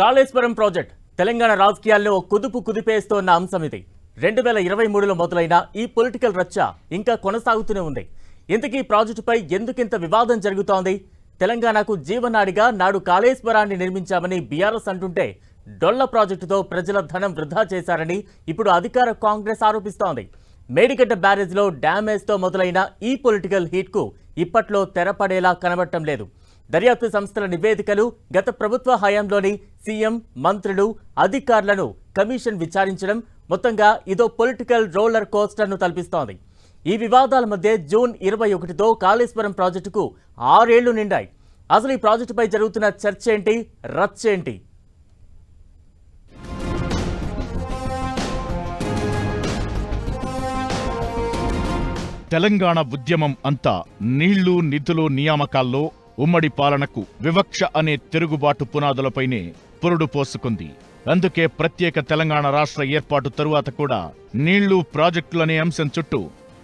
Kaleshwaram project Telangana రాజకీయాల్లో కుదుపు కుదిపేస్తోన్న అంశం ఇది. 2023లో మొదలైన ఈ పొలిటికల్ రచ్చ ఇంకా కొనసాగుతూనే ఉంది. ఇంతకీ ప్రాజెక్టుపై ఎందుకింత వివాదం జరుగుతోంది? తెలంగాణకు జీవనాడిగా నాడు కాళేశ్వరాన్ని నిర్మించామని బీఆర్ఎస్ అంటుంటే డొల్ల ప్రాజెక్టుతో ప్రజల ధనం వృధా చేశారని ఇప్పుడు అధికార కాంగ్రెస్ ఆరోపిస్తోంది. మేడిగడ్డ బ్యారేజ్లో డ్యామేజ్తో మొదలైన ఈ పొలిటికల్ హీట్కు ఇప్పట్లో తెరపడేలా కనబడటం లేదు. దర్యాప్తు సంస్థల నివేదికలు, గత ప్రభుత్వ హయాంలోని సీఎం, మంత్రులు, అధికారులను కమిషన్ విచారించడం, మొత్తంగా ఇదో పొలిటికల్ రోలర్ కోస్టర్ను తలపిస్తోంది. ఈ వివాదాల మధ్య జూన్ 21తో కాళేశ్వరం ప్రాజెక్టుకు 6 ఏళ్లు నిండాయి. అసలు ఈ ప్రాజెక్టుపై జరుగుతున్న చర్చ ఏంటి, రచ్చ ఏంటి? తెలంగాణ ఉద్యమం అంతా నీళ్లు, నిధులు, నియామకాల్లో ఉమ్మడి పాలనకు వివక్ష అనే తిరుగుబాటు పునాదులపైనే పురుడు పోసుకుంది. అందుకే ప్రత్యేక తెలంగాణ రాష్ట్ర ఏర్పాటు తరువాత కూడా నీళ్లు, ప్రాజెక్టులనే అంశం చుట్టూ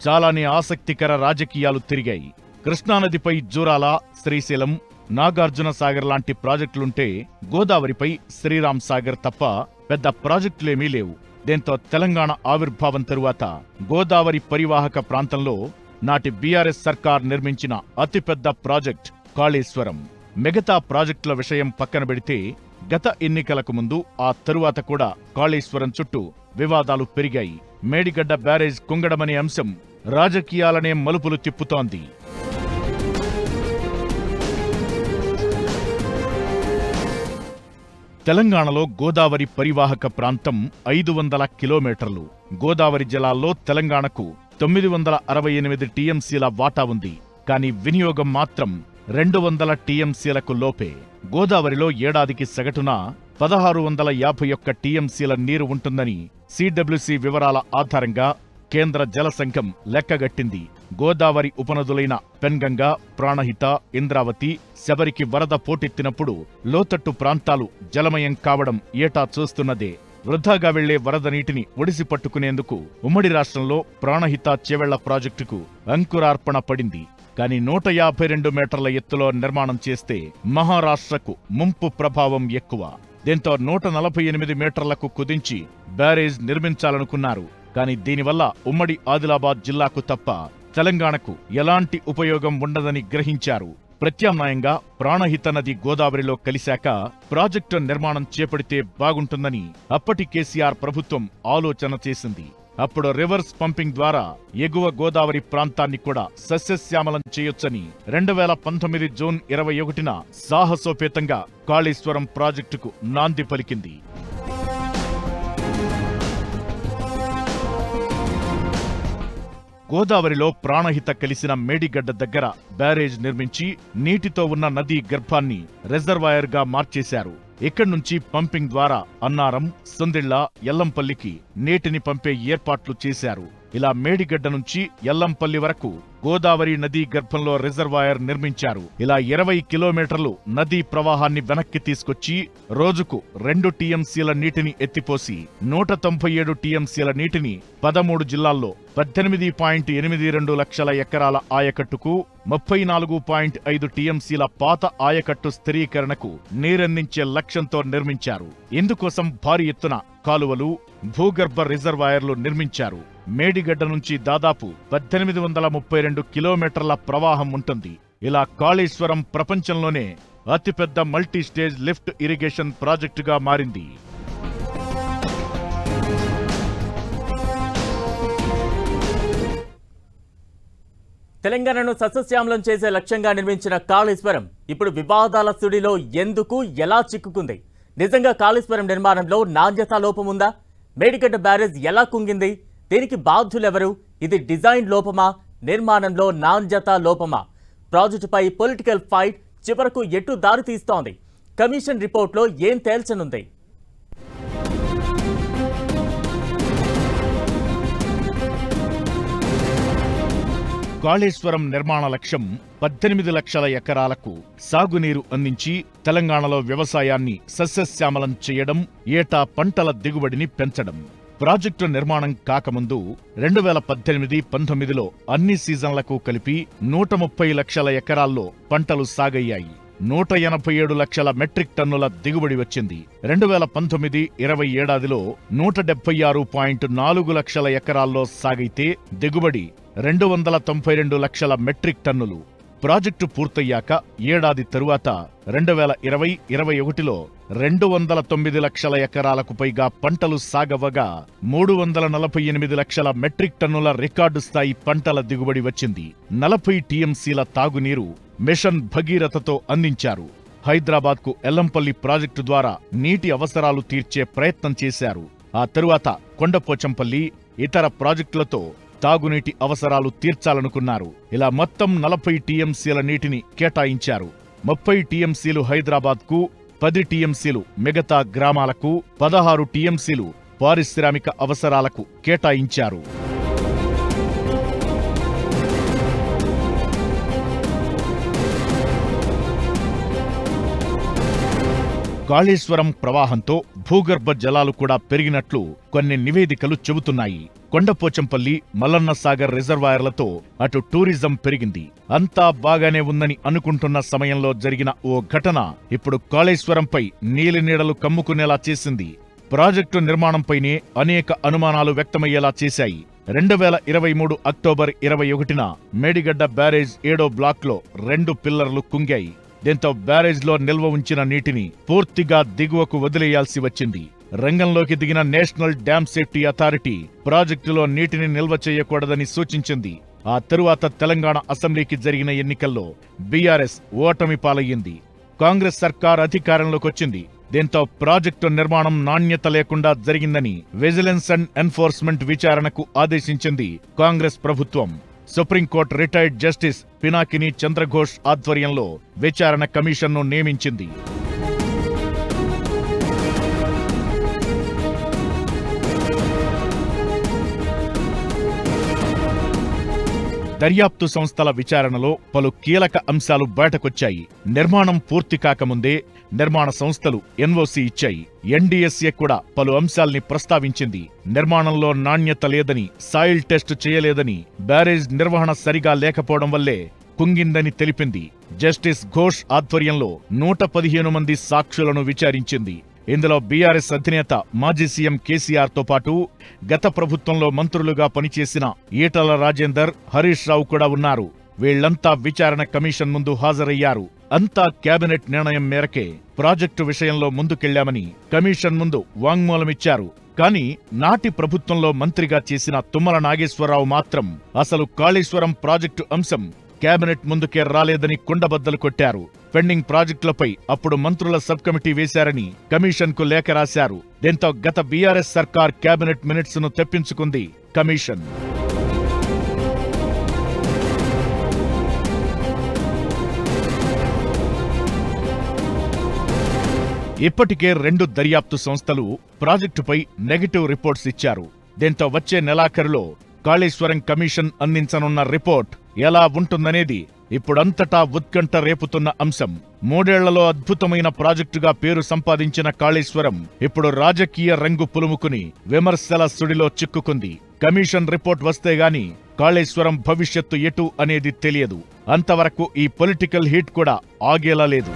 చాలానే ఆసక్తికర రాజకీయాలు తిరిగాయి. కృష్ణానదిపై జూరాల, శ్రీశైలం, నాగార్జున సాగర్ లాంటి ప్రాజెక్టులుంటే గోదావరిపై శ్రీరామ్ సాగర్ తప్ప పెద్ద ప్రాజెక్టులేమీ లేవు. దీంతో తెలంగాణ ఆవిర్భావం తరువాత గోదావరి పరివాహక ప్రాంతంలో నాటి బీఆర్ఎస్ సర్కార్ నిర్మించిన అతిపెద్ద ప్రాజెక్ట్ కాళేశ్వరం. మిగతా ప్రాజెక్టుల విషయం పక్కన పెడితే గత ఎన్నికలకు ముందు, ఆ తరువాత కూడా కాళేశ్వరం చుట్టూ వివాదాలు పెరిగాయి. మేడిగడ్డ బ్యారేజ్ కుంగడమనే అంశం రాజకీయాలనే మలుపులు తిప్పుతోంది. తెలంగాణలో గోదావరి పరివాహక ప్రాంతం 500 కిలోమీటర్లు. గోదావరి జలాల్లో తెలంగాణకు 968 టీఎంసీల వాటా ఉంది. కానీ వినియోగం మాత్రం 200 టీఎంసీలకు లోపే. గోదావరిలో ఏడాదికి సగటున 1651 టీఎంసీల నీరు ఉంటుందని సిడబ్ల్యూసీ వివరాల ఆధారంగా కేంద్ర జల సంఘం లెక్కగట్టింది. గోదావరి ఉపనదులైన పెన్గంగ, ప్రాణహిత, ఇంద్రావతి, శబరికి వరద పోటెత్తినప్పుడు లోతట్టు ప్రాంతాలు జలమయం కావడం ఏటా చూస్తున్నదే. వృధాగా వెళ్లే వరద నీటిని ఒడిసి పట్టుకునేందుకు ఉమ్మడి రాష్ట్రంలో ప్రాణహిత చేవెళ్ల ప్రాజెక్టుకు అంకురార్పణ పడింది. కానీ 152 మీటర్ల ఎత్తులో నిర్మాణం చేస్తే మహారాష్ట్రకు ముంపు ప్రభావం ఎక్కువ. దీంతో 148 మీటర్లకు కుదించి బ్యారేజ్ నిర్మించాలనుకున్నారు. కానీ దీనివల్ల ఉమ్మడి ఆదిలాబాద్ జిల్లాకు తప్ప తెలంగాణకు ఎలాంటి ఉపయోగం ఉండదని గ్రహించారు. ప్రత్యామ్నాయంగా ప్రాణహిత నది గోదావరిలో కలిశాక ప్రాజెక్టు నిర్మాణం చేపడితే బాగుంటుందని అప్పటి కేసీఆర్ ప్రభుత్వం ఆలోచన చేసింది. అప్పుడు రివర్స్ పంపింగ్ ద్వారా ఎగువ గోదావరి ప్రాంతాన్ని కూడా సస్యశ్యామలం చేయొచ్చని 2019 జూన్ 21న సాహసోపేతంగా కాళేశ్వరం ప్రాజెక్టుకు నాంది పలికింది. గోదావరిలో ప్రాణహిత కలిసిన మేడిగడ్డ దగ్గర బ్యారేజ్ నిర్మించి నీటితో ఉన్న నదీ గర్భాన్ని రిజర్వాయర్గా మార్చేశారు. ఇక్కడి నుంచి పంపింగ్ ద్వారా అన్నారం, సొందిళ్ల, ఎల్లంపల్లికి నీటిని పంపే ఏర్పాట్లు చేశారు. ఇలా మేడిగడ్డ నుంచి ఎల్లంపల్లి వరకు గోదావరి నదీ గర్భంలో రిజర్వాయర్ నిర్మించారు. ఇలా 20 కిలోమీటర్లు నదీ ప్రవాహాన్ని వెనక్కి తీసుకొచ్చి రోజుకు 2 టీఎంసీల నీటిని ఎత్తిపోసి 197 టీఎంసీల నీటిని 13 జిల్లాల్లో 18.82 లక్షల ఎకరాల ఆయకట్టుకు, 34.5 టీఎంసీల పాత ఆయకట్టు స్థిరీకరణకు నీరందించే లక్ష్యంతో నిర్మించారు. ఇందుకోసం భారీ ఎత్తున కాలువలు, భూగర్భ రిజర్వాయర్లు నిర్మించారు. మేడిగడ్డ నుంచి దాదాపు 1832 కిలోమీటర్ల ప్రవాహం ఉంటుంది. ఇలా కాళేశ్వరం ప్రపంచంలోనే అతిపెద్ద మల్టీస్టేజ్ లిఫ్ట్ ఇరిగేషన్ ప్రాజెక్టుగా మారింది. తెలంగాణను సస్యశ్యామలం చేసే లక్ష్యంగా నిర్మించిన కాళేశ్వరం ఇప్పుడు వివాదాల సుడిలో ఎందుకు, ఎలా చిక్కుకుంది? నిజంగా కాళేశ్వరం నిర్మాణంలో నాణ్యతా లోపం ఉందా? మేడిగడ్డ బ్యారేజ్ ఎలా కుంగింది? దీనికి బాధ్యులెవరు? ఇది డిజైన్ లోపమా, నిర్మాణంలో నాణ్యతా లోపమా? ప్రాజెక్టుపై పొలిటికల్ ఫైట్ చివరకు ఎటు దారి తీస్తోంది? కమిషన్ రిపోర్ట్లో ఏం తేల్చనుంది? కాళేశ్వరం నిర్మాణ లక్ష్యం 18 లక్షల ఎకరాలకు సాగునీరు అందించి తెలంగాణలో వ్యవసాయాన్ని సస్యశ్యామలం చేయడం, ఏటా పంటల దిగుబడిని పెంచడం. ప్రాజెక్టు నిర్మాణం కాకముందు 2018-19లో అన్ని సీజన్లకు కలిపి 130 లక్షల ఎకరాల్లో పంటలు సాగయ్యాయి. 187 లక్షల మెట్రిక్ టన్నుల దిగుబడి వచ్చింది. 2019-20 ఏడాదిలో 176.4 లక్షల ఎకరాల్లో సాగైతే దిగుబడి 292 లక్షల మెట్రిక్ టన్నులు. ప్రాజెక్టు పూర్తయ్యాక ఏడాది తరువాత 2020-21లో 209 లక్షల ఎకరాలకు పైగా పంటలు సాగవగా 348 లక్షల మెట్రిక్ టన్నుల రికార్డు స్థాయి పంటల దిగుబడి వచ్చింది. 40 టీఎంసీల తాగునీరు మిషన్ భగీరథతో అందించారు. హైదరాబాద్కు ఎల్లంపల్లి ప్రాజెక్టు ద్వారా నీటి అవసరాలు తీర్చే ప్రయత్నం చేశారు. ఆ తరువాత కొండపోచంపల్లి, ఇతర ప్రాజెక్టులతో తాగునీటి అవసరాలు తీర్చాలనుకున్నారు. ఇలా మొత్తం 40 టీఎంసీల నీటిని కేటాయించారు. 30 టీఎంసీలు హైదరాబాద్కు, 10 టీఎంసీలు మిగతా గ్రామాలకు, 16 టీఎంసీలు పారిశ్రామిక అవసరాలకు కేటాయించారు. కాళేశ్వరం ప్రవాహంతో భూగర్భ జలాలు కూడా పెరిగినట్లు కొన్ని నివేదికలు చెబుతున్నాయి. కొండపోచంపల్లి, మల్లన్న సాగర్ రిజర్వాయర్లతో అటు టూరిజం పెరిగింది. అంతా బాగానే ఉందని అనుకుంటున్న సమయంలో జరిగిన ఓ ఘటన ఇప్పుడు కాళేశ్వరంపై నీలినీడలు కమ్ముకునేలా చేసింది. ప్రాజెక్టు నిర్మాణంపైనే అనేక అనుమానాలు వ్యక్తమయ్యేలా చేశాయి. 2023 అక్టోబర్ 21న మేడిగడ్డ బ్యారేజ్ 7వ బ్లాక్లో 2 పిల్లర్లు కుంగాయి. దీంతో బ్యారేజ్లో నిల్వ ఉంచిన నీటిని పూర్తిగా దిగువకు వదిలేయాల్సి వచ్చింది. రంగంలోకి దిగిన నేషనల్ డ్యామ్ సేఫ్టీ అథారిటీ ప్రాజెక్టులో నీటిని నిల్వ చేయకూడదని సూచించింది. ఆ తరువాత తెలంగాణ అసెంబ్లీకి జరిగిన ఎన్నికల్లో బీఆర్ఎస్ ఓటమి పాలయ్యింది. కాంగ్రెస్ సర్కార్ అధికారంలోకొచ్చింది. దీంతో ప్రాజెక్టు నిర్మాణం నాణ్యత లేకుండా జరిగిందని విజిలెన్స్ అండ్ ఎన్ఫోర్స్మెంట్ విచారణకు ఆదేశించింది కాంగ్రెస్ ప్రభుత్వం. Supreme court retired justice Pinakini Chandra Ghose ఆధ్వర్యంలో విచారణ కమిషన్ను నియమించింది. దర్యాప్తు సంస్థల విచారణలో పలు కీలక అంశాలు బయటకొచ్చాయి. నిర్మాణం పూర్తి కాకముందే నిర్మాణ సంస్థలు ఎన్ఓసీ ఇచ్చాయి. ఎన్డీఎస్ఏ కూడా పలు అంశాల్ని ప్రస్తావించింది. నిర్మాణంలో నాణ్యత లేదని, సాయిల్ టెస్ట్ చేయలేదని, బ్యారేజ్ నిర్వహణ సరిగా లేకపోవడం వల్లే కుంగిందని తెలిపింది. జస్టిస్ ఘోష్ ఆధ్వర్యంలో 115 మంది సాక్షులను విచారించింది. ఇందులో బీఆర్ఎస్ అధినేత మాజీ సీఎం కేసీఆర్తో పాటు గత ప్రభుత్వంలో మంత్రులుగా పనిచేసిన ఈటల రాజేందర్, హరీష్ రావు కూడా ఉన్నారు. వీళ్లంతా విచారణ కమిషన్ ముందు హాజరయ్యారు. అంతా కేబినెట్ నిర్ణయం మేరకే ప్రాజెక్టు విషయంలో ముందుకెళ్లామని కమిషన్ ముందు వాంగ్మూలమిచ్చారు. కానీ నాటి ప్రభుత్వంలో మంత్రిగా చేసిన తుమ్మల నాగేశ్వరరావు మాత్రం అసలు కాళేశ్వరం ప్రాజెక్టు అంశం కేబినెట్ ముందుకే రాలేదని కుండబద్దలు కొట్టారు. పెండింగ్ ప్రాజెక్టులపై అప్పుడు మంత్రుల సబ్ కమిటీ వేశారని కమిషన్కు లేఖ రాశారు. దీంతో గత బీఆర్ఎస్ సర్కార్ కేబినెట్ మినిట్స్ ను తెప్పించుకుంది కమిషన్. ఇప్పటికే 2 దర్యాప్తు సంస్థలు ప్రాజెక్టుపై నెగటివ్ రిపోర్ట్స్ ఇచ్చారు. దీంతో వచ్చే నెలాఖరులో కాళేశ్వరం కమిషన్ అందించనున్న రిపోర్ట్ ఎలా ఉంటుందనేది ఇప్పుడంతటా ఉత్కంఠ రేపుతున్న అంశం. 3 ఏళ్లలో అద్భుతమైన ప్రాజెక్టుగా పేరు సంపాదించిన కాళేశ్వరం ఇప్పుడు రాజకీయ రంగు పులుముకుని విమర్శల సుడిలో చిక్కుకుంది. కమిషన్ రిపోర్ట్ వస్తేగాని కాళేశ్వరం భవిష్యత్తు ఎటు అనేది తెలియదు. అంతవరకు ఈ పొలిటికల్ హీట్ కూడా ఆగేలా లేదు.